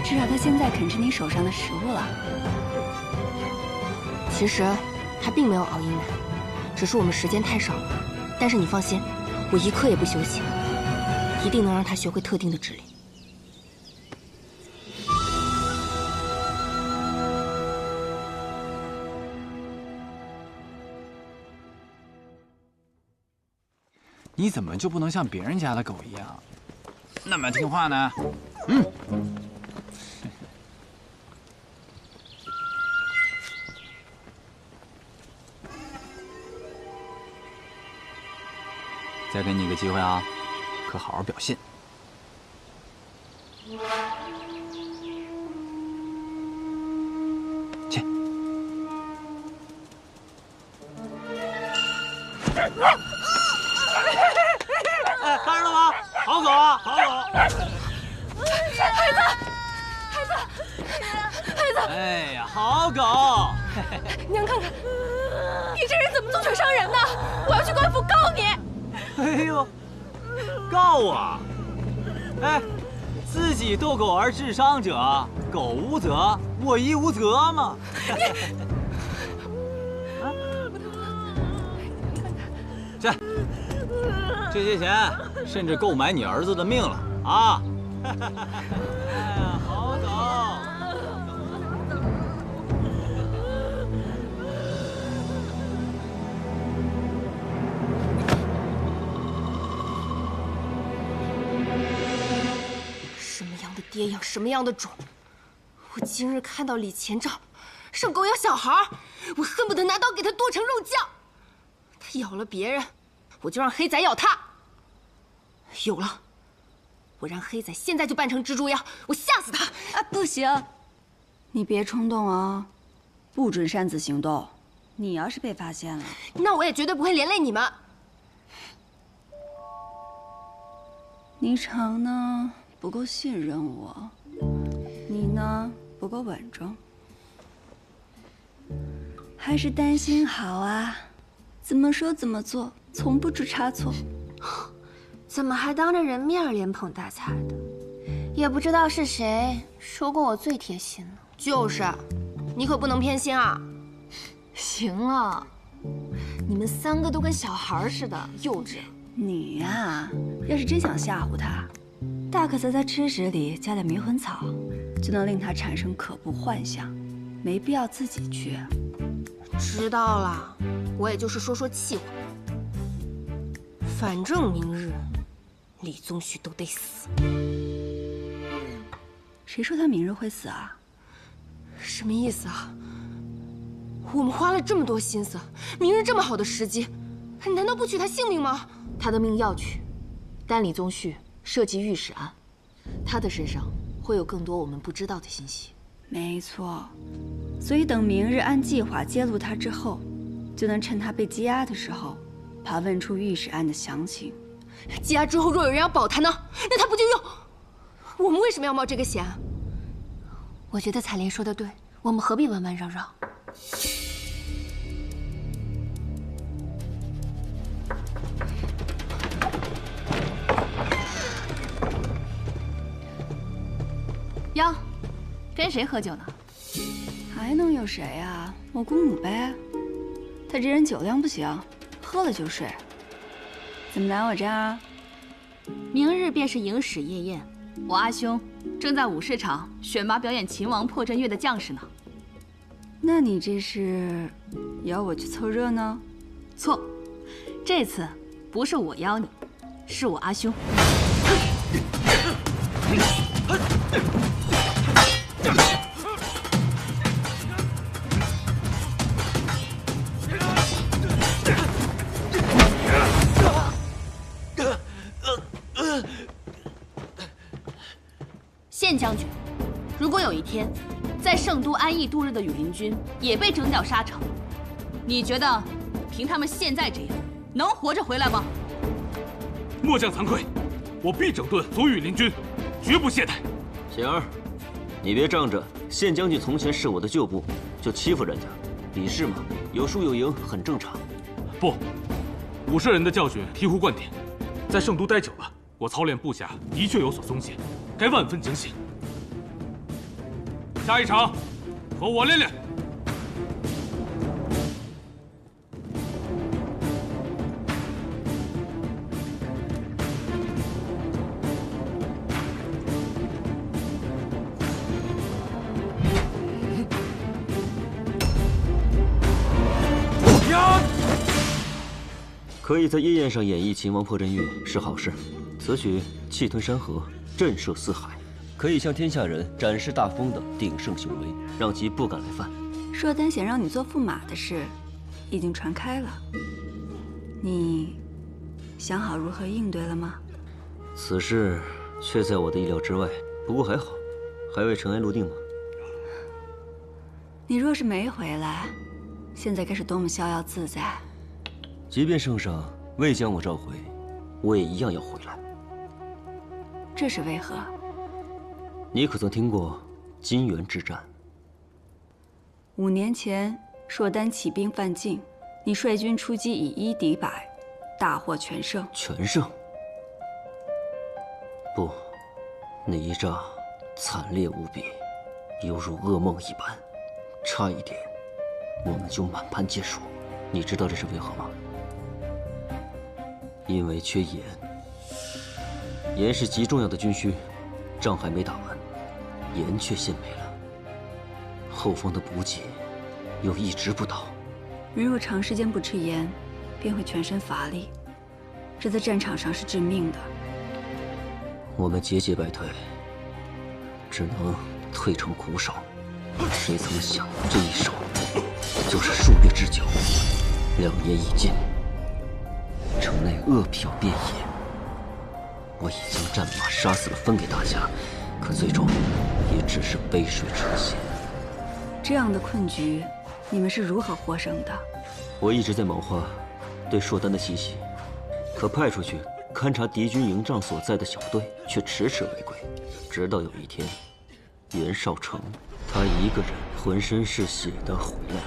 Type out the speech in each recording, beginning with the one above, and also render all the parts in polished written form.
至少他现在肯吃你手上的食物了。其实他并没有熬夜奶，只是我们时间太少了。但是你放心，我一刻也不休息，一定能让他学会特定的指令。你怎么就不能像别人家的狗一样，那么听话呢？嗯。再给你一个机会啊，可好好表现。去。哎，看着了吗？好狗啊，好狗！孩子！哎呀，好狗！娘看看，你这人怎么动手伤人呢？我要去官府告你！哎呦，告我！哎，自己斗狗而致伤者，狗无责，我亦无责嘛。这些钱甚至够买你儿子的命了啊！哎呀，好狗！什么样的爹养什么样的种。我今日看到李前兆上狗咬小孩，我恨不得拿刀给他剁成肉酱。他咬了别人，我就让黑仔咬他。有了，我让黑仔现在就扮成蜘蛛妖，我吓死他！啊，不行，你别冲动啊，不准擅自行动。你要是被发现了，那我也绝对不会连累你们。霓裳呢不够信任我，你呢不够稳重，还是担心好啊？怎么说怎么做，从不出差错。怎么还当着人面连捧带踩的？也不知道是谁说过我最贴心呢。就是，你可不能偏心啊！行了，你们三个都跟小孩似的，幼稚。你呀，要是真想吓唬他，大可在吃食里加点迷魂草，就能令他产生可怖幻想，没必要自己去。知道了，我也就是说说气话。反正明日李宗旭都得死。谁说他明日会死啊？什么意思啊？我们花了这么多心思，明日这么好的时机，难道不取他性命吗？他的命要取，但李宗旭涉及御史案，他的身上会有更多我们不知道的信息。没错，所以等明日按计划揭露他之后，就能趁他被羁押的时候，爬问出御史案的详情。羁押之后，若有人要保他呢，那他不就又……我们为什么要冒这个险？我觉得彩莲说的对，我们何必弯弯绕绕？哟，跟谁喝酒呢？还能有谁啊？我姑母呗。她这人酒量不行，喝了就睡。怎么来我这儿啊？明日便是迎史夜宴，我阿兄正在武士场选拔表演秦王破阵乐的将士呢。那你这是邀我去凑热闹？错，这次不是我邀你，是我阿兄。县将军，如果有一天，在圣都安逸度日的羽林军也被征调沙场，你觉得凭他们现在这样，能活着回来吗？末将惭愧，我必整顿所有羽林军，绝不懈怠。贤儿，你别仗着县将军从前是我的旧部就欺负人家，比试嘛，有输有赢很正常。不，武舍人的教训醍醐灌顶，在圣都待久了，我操练部下的确有所松懈，该万分警醒。下一场，和我练练。可以在夜宴上演绎秦王破阵乐是好事，此曲气吞山河，震慑四海，可以向天下人展示大风的鼎盛雄威，让其不敢来犯。硕丹想让你做驸马的事，已经传开了。你想好如何应对了吗？此事却在我的意料之外，不过还好，还未尘埃落定吗？你若是没回来，现在该是多么逍遥自在。即便圣上未将我召回，我也一样要回来。这是为何？你可曾听过金元之战5年前，硕丹起兵犯境，你率军出击，以1敌100，大获全胜。全胜？不，那一仗惨烈无比，犹如噩梦一般，差一点我们就满盘皆输。你知道这是为何吗？因为缺盐。盐是极重要的军需，仗还没打完，盐却先没了。后方的补给又一直不到。人若长时间不吃盐，便会全身乏力，这在战场上是致命的。我们节节败退，只能退成苦手。谁曾想这一守就是数月之久，2年已尽，城内恶殍遍野。我已将战马杀死了分给大家，可最终也只是杯水车薪。这样的困局，你们是如何获胜的？我一直在谋划对硕丹的奇袭，可派出去勘察敌军营帐所在的小队却迟迟未归。直到有一天，袁绍成他一个人浑身是血的回来了。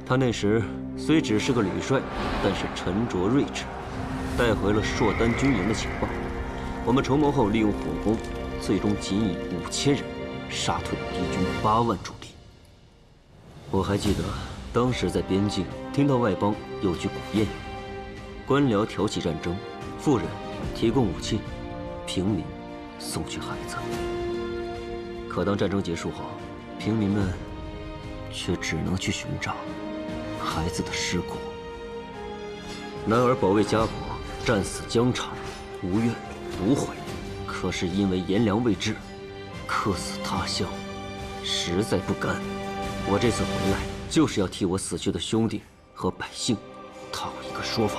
他那时虽只是个旅帅，但是沉着睿智，带回了硕丹军营的情报。我们筹谋后，利用火攻，最终仅以5000人杀退敌军8万驻地。我还记得当时在边境听到外邦有句古谚语：官僚挑起战争，富人提供武器，平民送去孩子。可当战争结束后，平民们却只能去寻找孩子的尸骨。男儿保卫家国，战死疆场，无怨无悔。可是因为颜良未至，客死他乡，实在不甘。我这次回来，就是要替我死去的兄弟和百姓讨一个说法。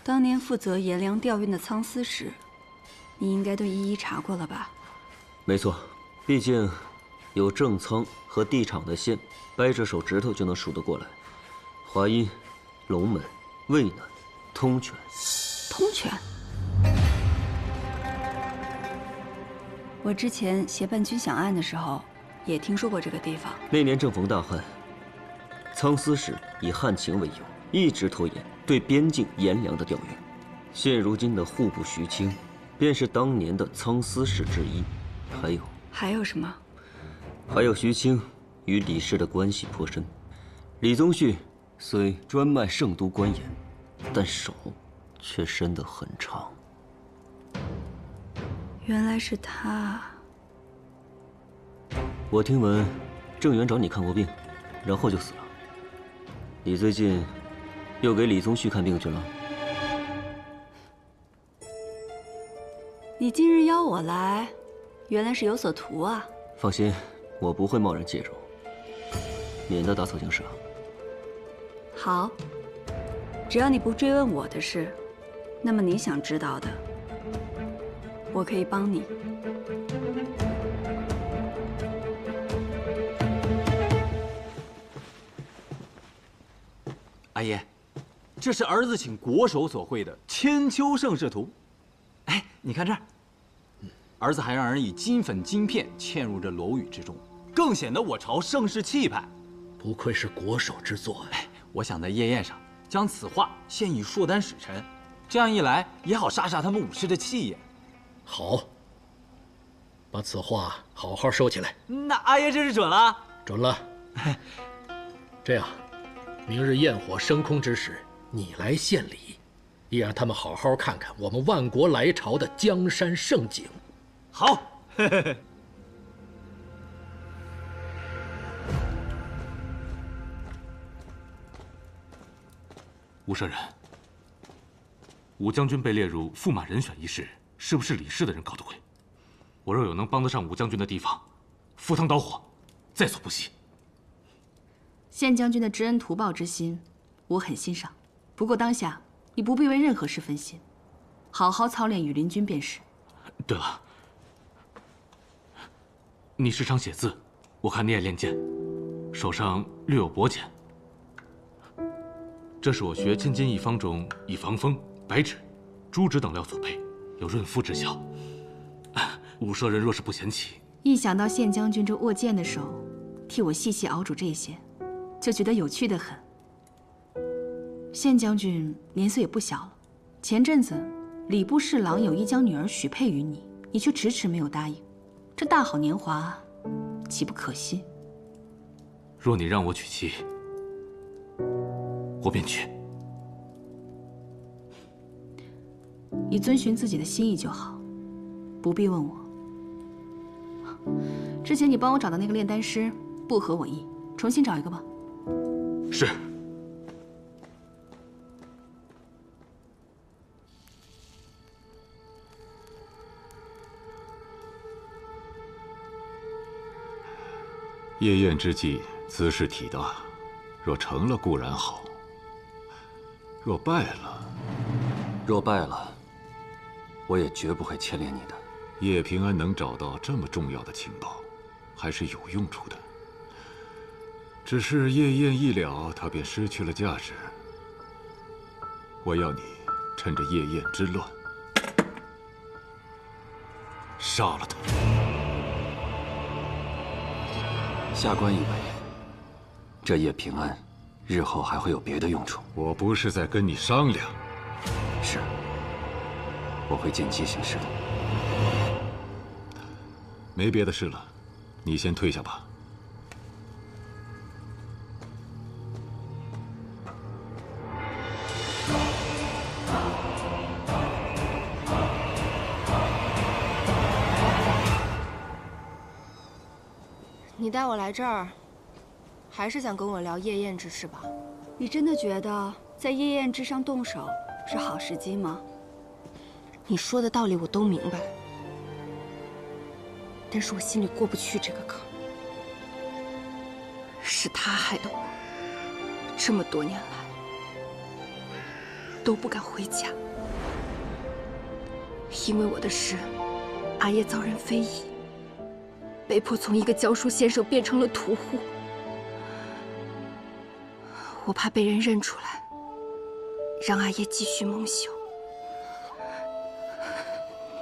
当年负责颜良调运的仓司使，你应该都一一查过了吧？没错，毕竟有正仓和地场的县，掰着手指头就能数得过来。华阴、龙门、渭南、通泉。通泉。我之前协办军饷案的时候，也听说过这个地方。那年正逢大旱，仓司使以旱情为由，一直拖延对边境颜良的调运。现如今的户部徐清，便是当年的仓司使之一。还有什么？还有徐清与李氏的关系颇深。李宗旭虽专卖圣都官盐，但手却伸得很长。原来是他。我听闻郑元找你看过病，然后就死了。你最近又给李宗旭看病去了？你今日邀我来，原来是有所图啊。放心，我不会贸然介入，免得打草惊蛇。好，只要你不追问我的事，那么你想知道的，我可以帮你。阿爷，这是儿子请国手所绘的《千秋盛世图》。哎，你看这儿，儿子还让人以金粉金片嵌入这楼宇之中，更显得我朝盛世气派。不愧是国手之作呀！我想在夜宴上将此画献与硕丹使臣，这样一来也好杀杀他们武士的气焰。好，把此画好好收起来。那阿爷这是准了？准了。这样，明日焰火升空之时，你来献礼，也让他们好好看看我们万国来朝的江山盛景。好。吴舍人，吴将军被列入驸马人选一事，是不是李氏的人搞的鬼？我若有能帮得上吴将军的地方，赴汤蹈火，在所不惜。县将军的知恩图报之心，我很欣赏。不过当下你不必为任何事分心，好好操练羽林军便是。对了，你时常写字，我看你也练剑，手上略有薄茧。这是我学千金一方中以防风、白芷、朱脂等料所配，有润肤之效。武舍人若是不嫌弃，一想到县将军这握剑的手，替我细细熬煮这些，就觉得有趣得很。县将军年岁也不小了，前阵子礼部侍郎有意将女儿许配于你，你却迟迟没有答应，这大好年华，岂不可惜？若你让我娶妻，我便娶。你遵循自己的心意就好，不必问我。之前你帮我找的那个炼丹师不合我意，重新找一个吧。是。夜宴之际，兹事体大，若成了固然好，若败了，我也绝不会牵连你的。叶平安能找到这么重要的情报，还是有用处的。只是夜宴一了，他便失去了价值。我要你趁着夜宴之乱，杀了他。下官以为，这叶平安日后还会有别的用处。我不是在跟你商量。是，我会见机行事的。没别的事了，你先退下吧。你带我来这儿，还是想跟我聊夜宴之事吧？你真的觉得在夜宴之上动手是好时机吗？你说的道理我都明白，但是我心里过不去这个坎。是他害得我这么多年来都不敢回家，因为我的事，阿叶遭人非议，被迫从一个教书先生变成了屠户。我怕被人认出来，让阿叶继续蒙羞，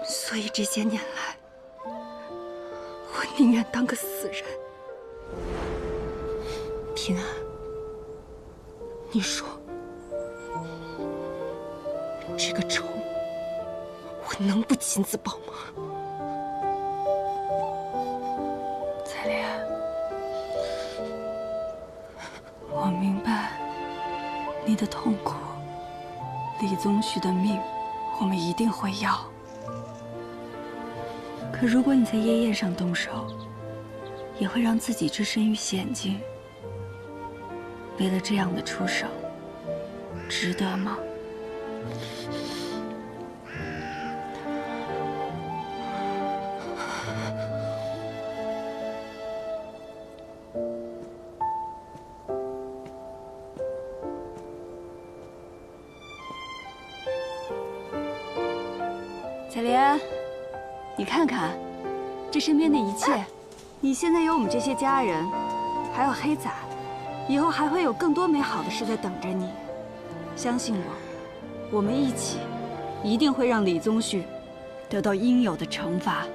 所以这些年来，我宁愿当个死人。平安，你说这个仇我能不亲自报吗？彩莲，我明白你的痛苦。李宗旭的命，我们一定会要。可如果你在夜宴上动手，也会让自己置身于险境。为了这样的出手，值得吗？彩莲，你看看，这身边的一切，你现在有我们这些家人，还有黑仔，以后还会有更多美好的事在等着你。相信我，我们一起，一定会让李宗旭得到应有的惩罚。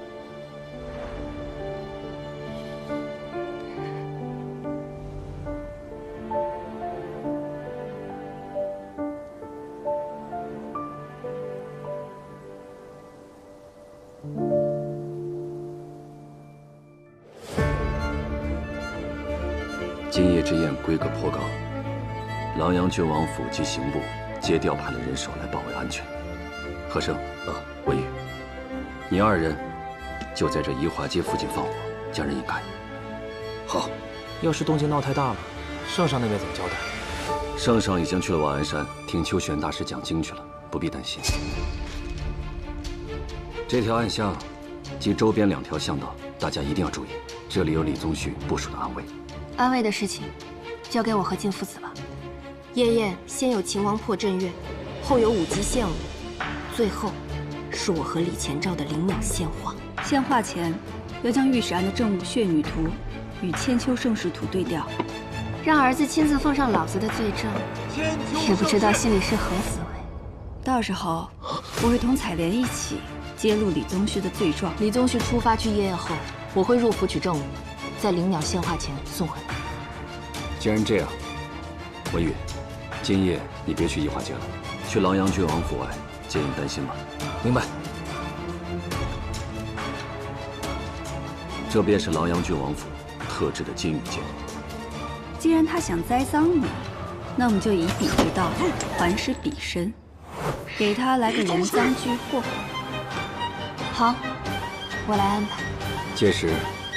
今夜之宴规格颇高，琅琊郡王府及刑部皆调派了人手来保卫安全。贺生，文宇，你二人就在这宜华街附近放火，将人引开。好。要是动静闹太大了，圣上那边怎么交代？圣上已经去了瓦安山听秋玄大师讲经去了，不必担心。这条暗巷及周边2条巷道，大家一定要注意，这里有李宗旭部署的暗卫。安慰的事情，交给我和晋父子吧。夜宴先有秦王破阵乐，后有舞姬献舞，最后是我和李前兆的灵鸟献化。献化前，要将御史案的正午血女图与千秋盛世图对调，让儿子亲自奉上老子的罪证，也不知道心里是何滋味。到时候，我会同彩莲一起揭露李宗旭的罪状。李宗旭出发去夜宴后，我会入府取正午，在灵鸟献化前送回来。既然这样，文宇，今夜你别去宜华街了，去琅琊郡王府外接应丹心吧。明白。这便是琅琊郡王府特制的金玉剑。既然他想栽赃你，那我们就以彼之道还施彼身，给他来个人赃俱获。好，我来安排。届时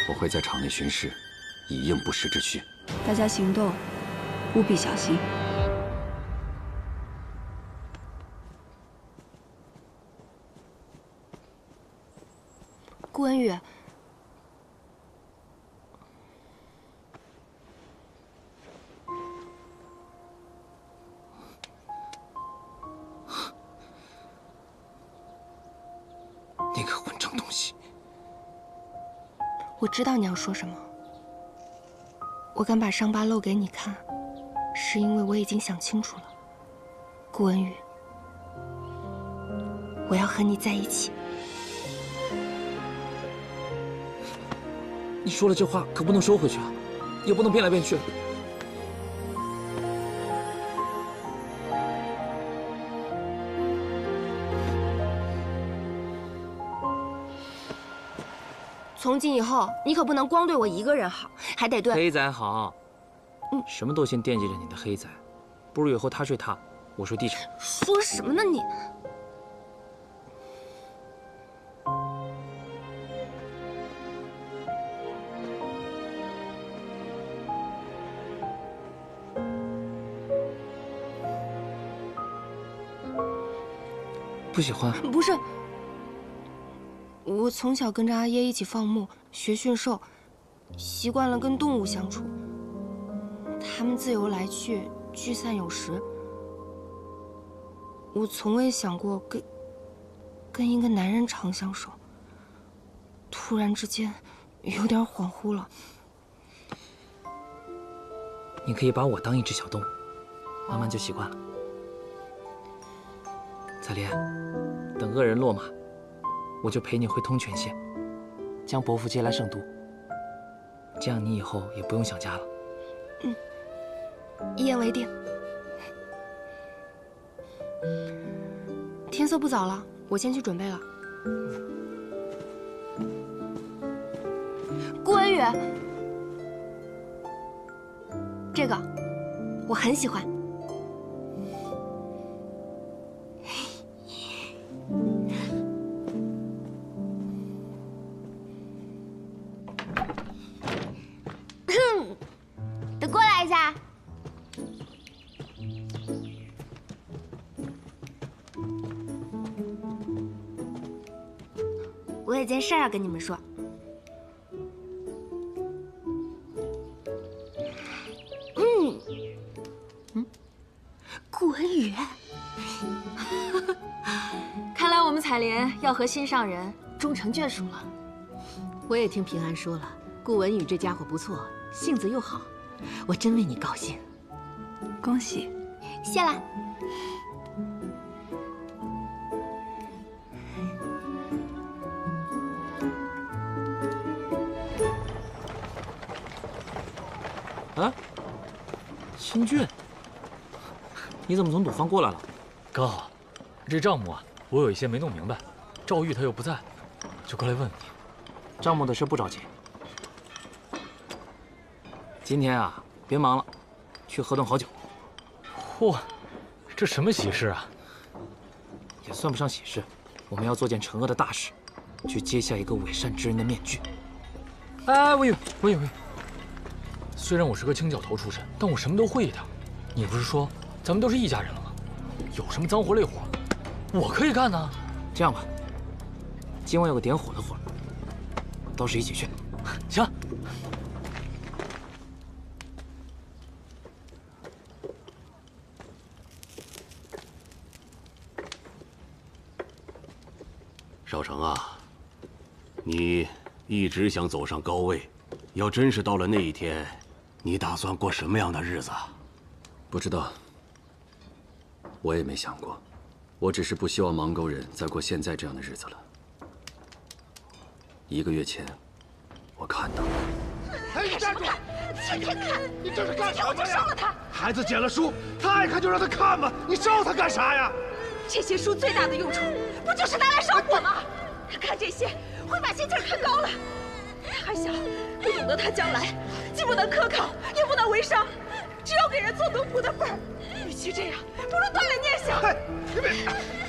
我会在场内巡视，以应不时之需。大家行动务必小心。顾恩宇，那个混账东西！我知道你要说什么。我敢把伤疤露给你看，是因为我已经想清楚了。顾恩宇，我要和你在一起。你说了这话可不能收回去啊，也不能变来变去。从今以后，你可不能光对我一个人好，还得对黑仔好。什么都先惦记着你的黑仔，不如以后他睡他，我睡地上。说什么呢你？不喜欢？不是，我从小跟着阿耶一起放牧、学驯兽，习惯了跟动物相处。它们自由来去，聚散有时。我从未想过跟一个男人长相守。突然之间，有点恍惚了。你可以把我当一只小动物，慢慢就习惯了。彩莲，等恶人落马，我就陪你回通泉县，将伯父接来圣都。这样你以后也不用想家了。嗯，一言为定。天色不早了，我先去准备了。顾文宇，这个我很喜欢。得过来一下。我有件事儿要跟你们说。顾文宇，看来我们彩莲要和心上人终成眷属了。我也听平安说了，顾文宇这家伙不错，性子又好，我真为你高兴。恭喜，谢了。啊，清俊，你怎么从赌坊过来了？刚好，这账目啊，我有一些没弄明白，赵玉他又不在，就过来问问你。账目的事不着急。今天啊，别忙了，去喝顿好酒。嚯，这什么喜事啊？也算不上喜事，我们要做件惩恶的大事，去揭下一个伪善之人的面具。哎，文宇，虽然我是个清教头出身，但我什么都会的。你不是说咱们都是一家人了吗？有什么脏活累活，我可以干呢。这样吧，今晚有个点火的活，倒是一起去。行。少成啊，你一直想走上高位，要真是到了那一天，你打算过什么样的日子啊？不知道，我也没想过，我只是不希望芒沟人再过现在这样的日子了。1个月前，我看到了。哎，你站住！今天看，你这是干什么呀？今天我就烧了他！孩子捡了书，他爱看就让他看吧，你烧他干啥呀？这些书最大的用处，不就是拿来烧火吗？看这些，会把心气儿看高了。他还小，不懂得他将来既不能科考，也不能为商，只有给人做奴仆的份儿。与其这样，不如锻炼念想。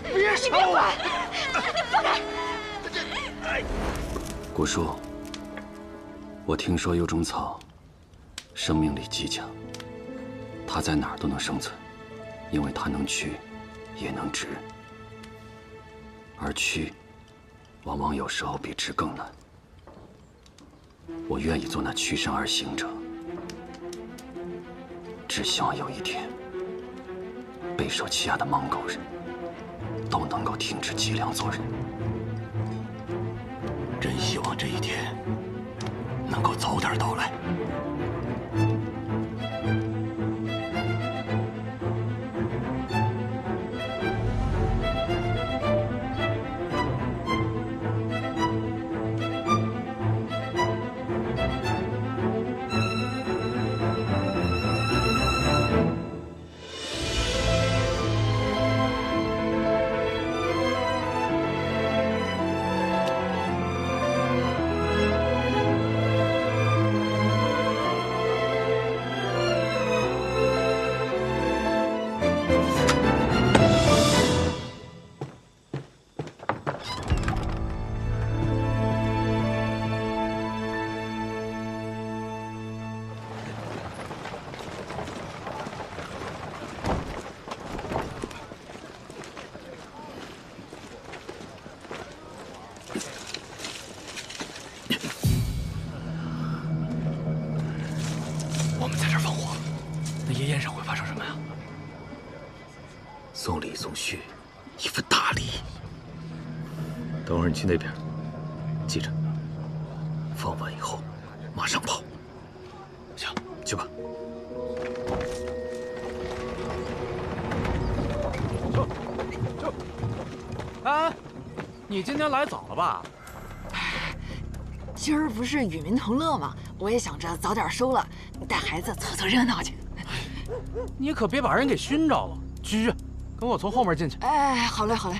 你别烧啊！你放开！古叔，我听说有种草，生命力极强，它在哪儿都能生存，因为它能去，也能直，而去，往往有时候比直更难。我愿意做那屈身而行者，只希望有一天，备受欺压的芒沟人都能够停止脊梁做人。真希望这一天能够早点到来。送礼送序，一份大礼。等会儿你去那边，记着，放完以后马上跑。行，去吧。哎，你今天来早了吧？今儿不是与民同乐吗？我也想着早点收了，带孩子凑凑热闹去。你可别把人给熏着了。去，跟我从后面进去。哎，好嘞，好嘞。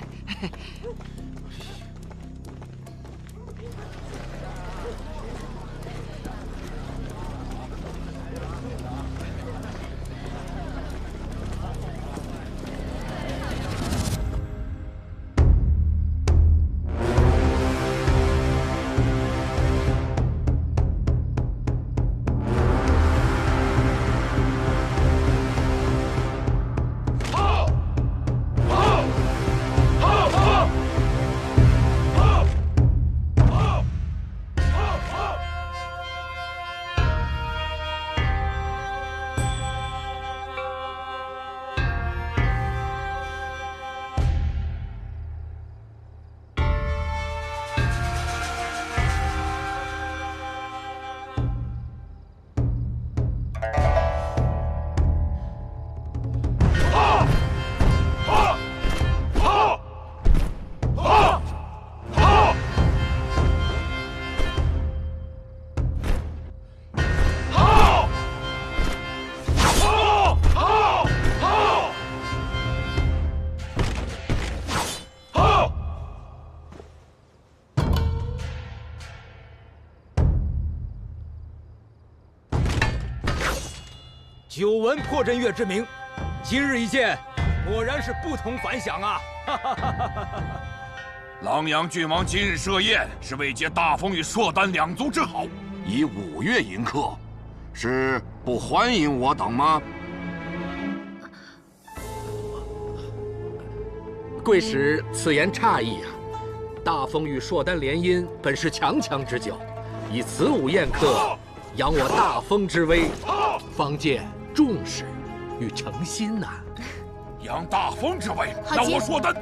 久闻破阵乐之名，今日一见，果然是不同凡响啊！琅琊郡王今日设宴，是为接大风与硕丹两族之好，以5月迎客，是不欢迎我等吗？贵使此言差矣啊！大风与硕丹联姻本是强强之交，以此午宴客，扬我大风之威，方见重视与诚心呐。扬大风之威，好极那我硕丹，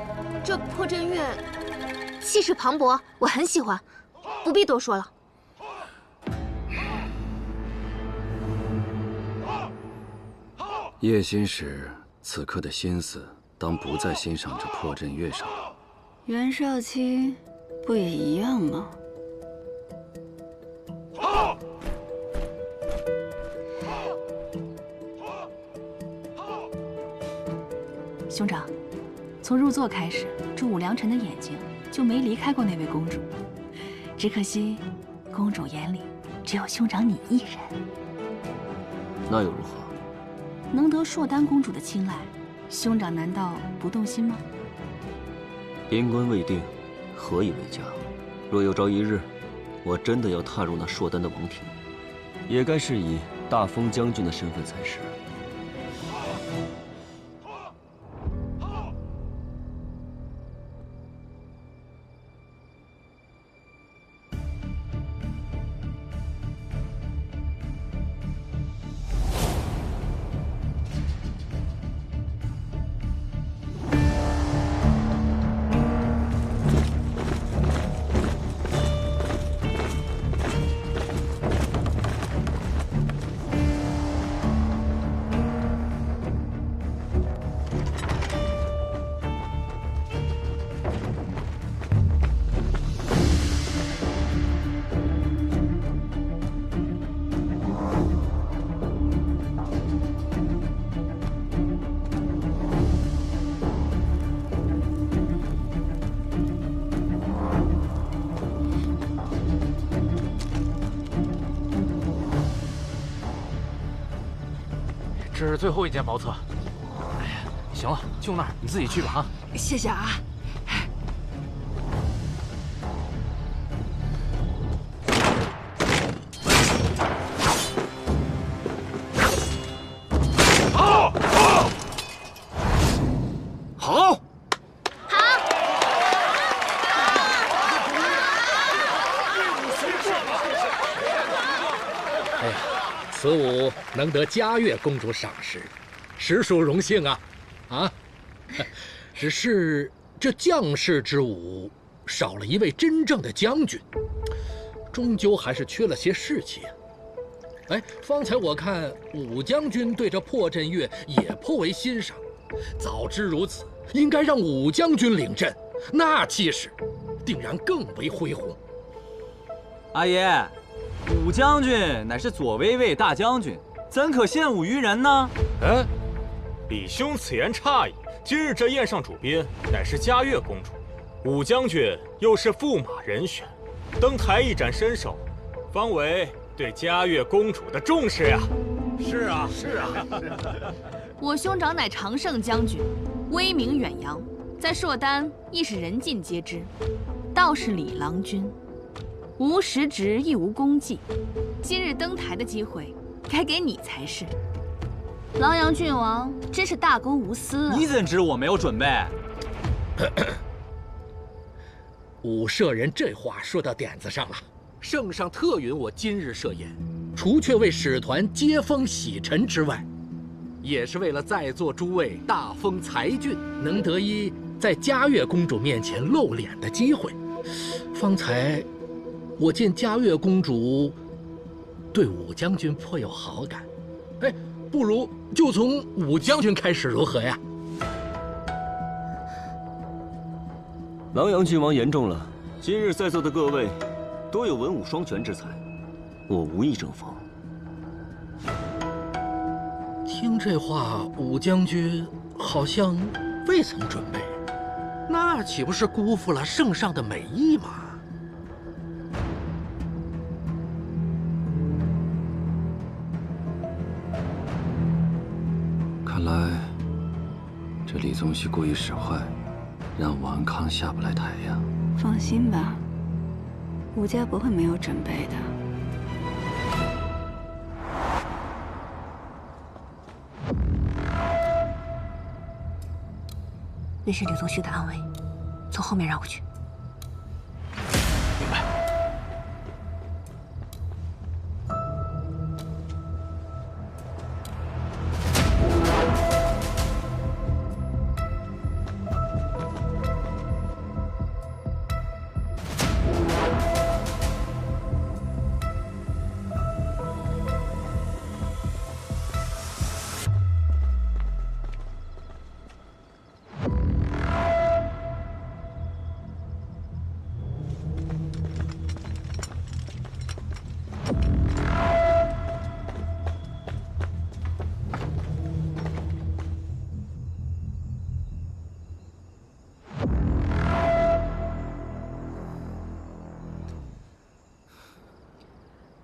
这破阵乐气势磅礴，我很喜欢，不必多说了。叶心使此刻的心思，当不在欣赏这破阵乐上了。袁少卿不也一样吗？兄长，从入座开始，这武良辰的眼睛就没离开过那位公主。只可惜，公主眼里只有兄长你一人。那又如何？能得硕丹公主的青睐，兄长难道不动心吗？边关未定，何以为家？若有朝一日，我真的要踏入那硕丹的王庭，也该是以大风将军的身份才是。这是最后一间茅厕。哎呀，行了，就那儿，你自己去吧啊。谢谢啊。好，好，哎呀，此舞能得嘉月公主赏识，实属荣幸啊！啊，只是这将士之伍少了一位真正的将军，终究还是缺了些士气啊。哎，方才我看武将军对这破阵乐也颇为欣赏，早知如此，应该让武将军领阵，那气势定然更为恢宏。阿爷，武将军乃是左威卫大将军，怎可献武于人呢？李兄此言差矣。今日这宴上主宾乃是嘉悦公主，武将军又是驸马人选，登台一展身手，方为对嘉悦公主的重视呀。是啊，是啊。我兄长乃常胜将军，威名远扬，在朔丹亦是人尽皆知。倒是李郎君，无实职亦无功绩，今日登台的机会该给你才是。狼阳郡王真是大公无私啊！你怎知我没有准备？武舍人这话说到点子上了。圣上特允我今日设宴，除却为使团接风洗尘之外，也是为了在座诸位大封才俊，能得一在嘉悦公主面前露脸的机会。方才我见嘉悦公主对武将军颇有好感，哎，不如就从武将军开始，如何呀？狼阳郡王言重了，今日在座的各位多有文武双全之才，我无意争锋。听这话，武将军好像未曾准备，那岂不是辜负了圣上的美意吗？看来这李宗羲故意使坏，让王安康下不来台呀。放心吧，武家不会没有准备的。那是李宗羲的安危，从后面绕过去。明白。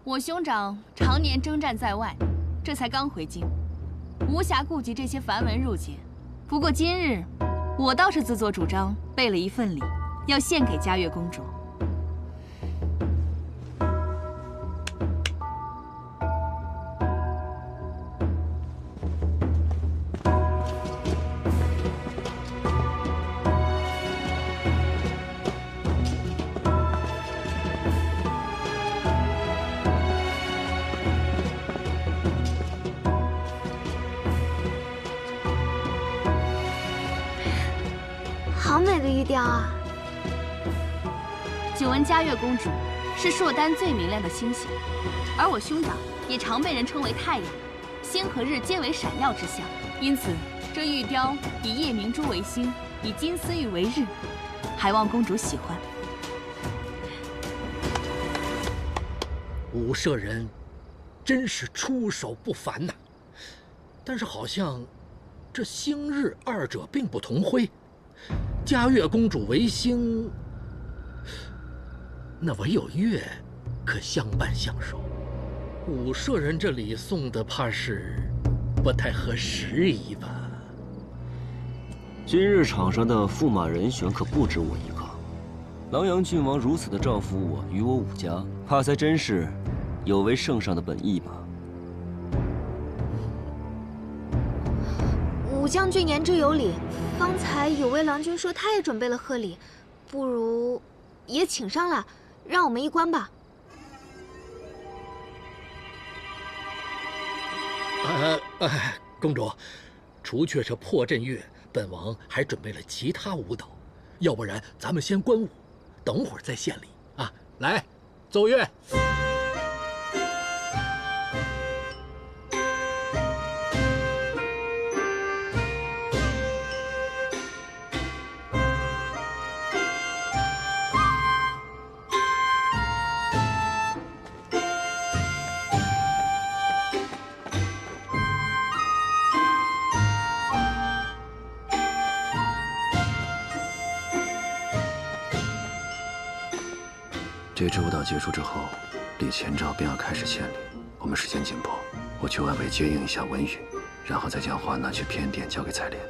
我兄长常年征战在外，这才刚回京，无暇顾及这些繁文缛节。不过今日，我倒是自作主张备了一份礼，要献给嘉悦公主。好美的玉雕啊！久闻嘉悦公主是朔丹最明亮的星星，而我兄长也常被人称为太阳，星和日皆为闪耀之象。因此，这玉雕以夜明珠为星，以金丝玉为日，还望公主喜欢。武舍人真是出手不凡呐，但是好像这星日二者并不同辉。嘉悦公主为星，那唯有月可相伴相守。武舍人这里送的怕是不太合时宜吧？今日场上的驸马人选可不止我一个。狼阳郡王如此的照拂我与我武家，怕才真是有违圣上的本意吧？武将军言之有理，方才有位郎君说他也准备了贺礼，不如也请上了，让我们一观吧。公主，除却这破阵乐，本王还准备了其他舞蹈，要不然咱们先观舞，等会儿再献礼啊！来，奏乐。这支舞蹈结束之后，李前兆便要开始献礼。我们时间紧迫，我去外围接应一下文宇，然后再将花拿去偏殿交给采莲。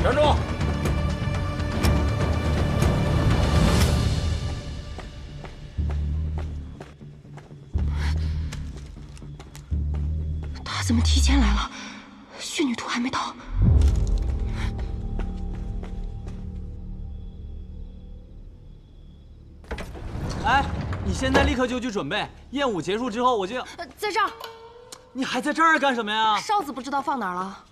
站住！他怎么提前来了？血女图还没到。哎，你现在立刻就去准备，宴舞结束之后我就要……在这儿。你还在这儿干什么呀？哨子不知道放哪儿了。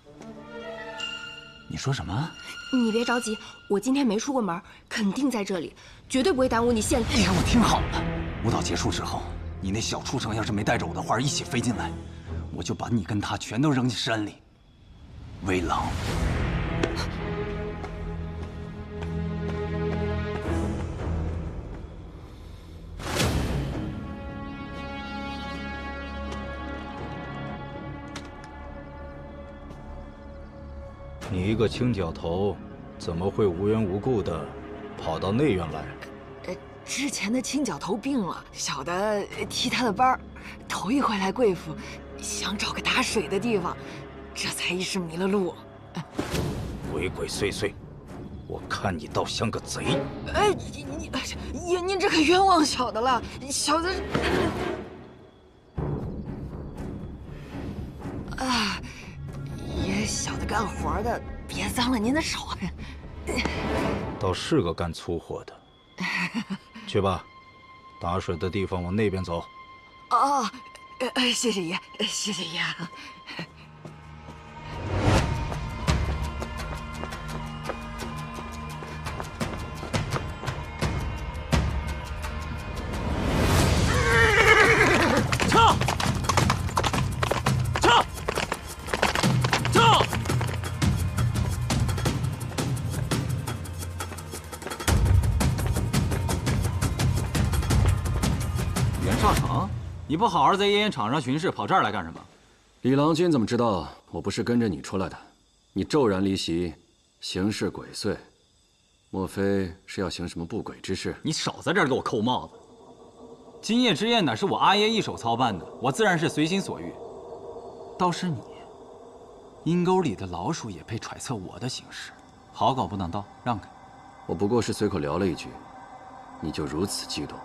你说什么？你别着急，我今天没出过门，肯定在这里，绝对不会耽误你献礼。你给我听好了，舞蹈结束之后，你那小畜生要是没带着我的花一起飞进来，我就把你跟他全都扔进山里。威狼。你一个青角头，怎么会无缘无故的跑到内院来？之前的青角头病了，小的替他的班，头一回来贵府，想找个打水的地方，这才一时迷了路。鬼鬼祟祟，我看你倒像个贼。哎，您这可冤枉小的了，小的。啊。爷，小的干活的，别脏了您的手。倒是个干粗活的。去吧，打水的地方往那边走。哦，谢谢爷，谢谢爷。撤！撤！撤！袁绍成，你不好好在烟烟场上巡视，跑这儿来干什么？李郎君怎么知道我不是跟着你出来的？你骤然离席，行事鬼祟，莫非是要行什么不轨之事？你少在这儿给我扣帽子！今夜之宴乃是我阿爷一手操办的，我自然是随心所欲。倒是你，阴沟里的老鼠也配揣测我的行事，好狗不能倒，让开！我不过是随口聊了一句，你就如此激动，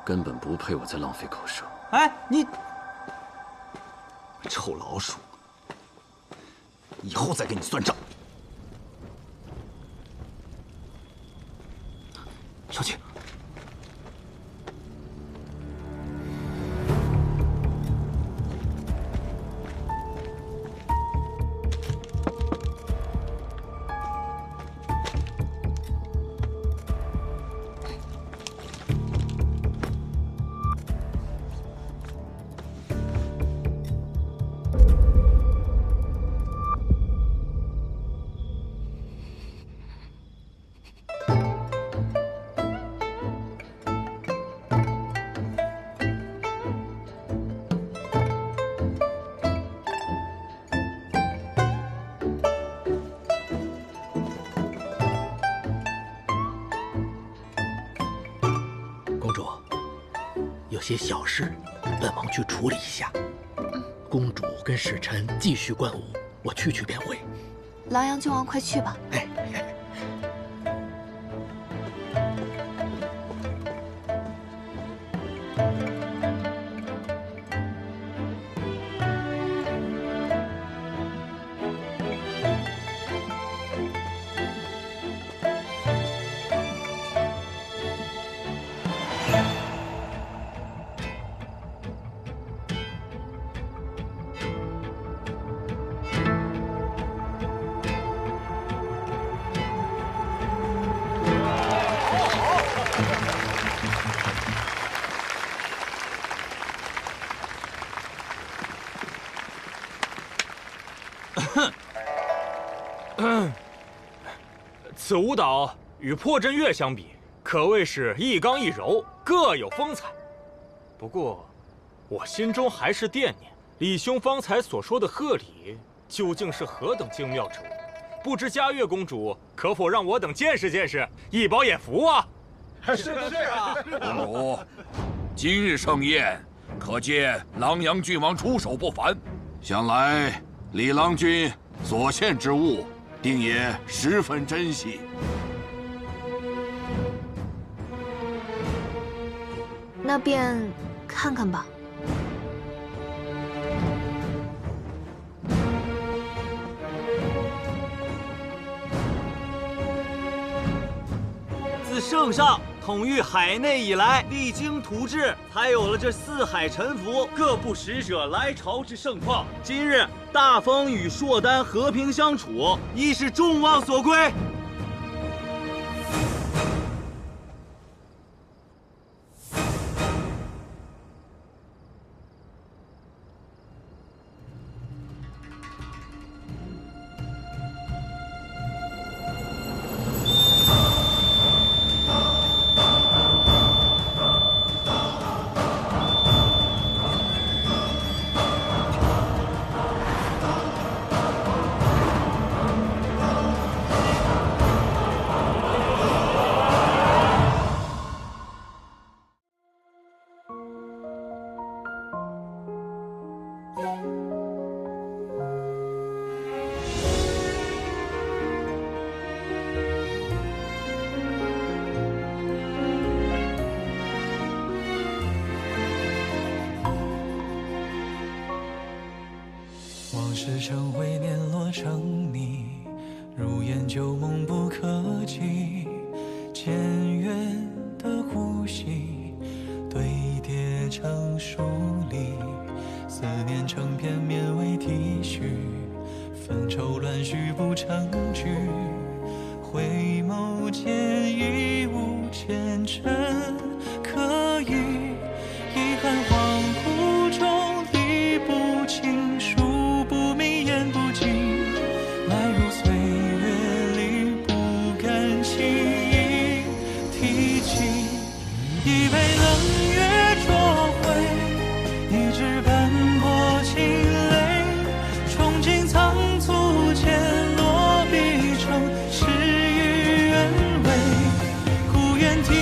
根本不配我再浪费口舌。哎，你臭老鼠，以后再跟你算账。小姐。主，有些小事，本王去处理一下。公主跟使臣继续观舞，我去便回。狼阳郡王，快去吧。哎。此舞蹈与破阵乐相比，可谓是一刚一柔，各有风采。不过，我心中还是惦念李兄方才所说的贺礼究竟是何等精妙之物，不知嘉悦公主可否让我等见识见识，一饱眼福啊！是啊，公主，今日盛宴，可见狼阳郡王出手不凡，想来李郎君所献之物，定也十分珍惜。那便看看吧。自圣上统御海内以来，励精图治，才有了这四海臣服、各部使者来朝之盛况。今日大风与硕丹和平相处，亦是众望所归。往事成灰，碾落成泥，如烟旧梦不可及。渐远的呼吸，堆叠成疏离，思念成片绵为体恤，纷愁乱絮不成句。回眸间已无前尘可语，遗憾恍惚中理不清，数不明言不尽，来如岁月里不敢轻易提起。一杯冷月灼灰，一纸斑驳清泪，憧憬仓促间落笔成诗与愿违，故园亭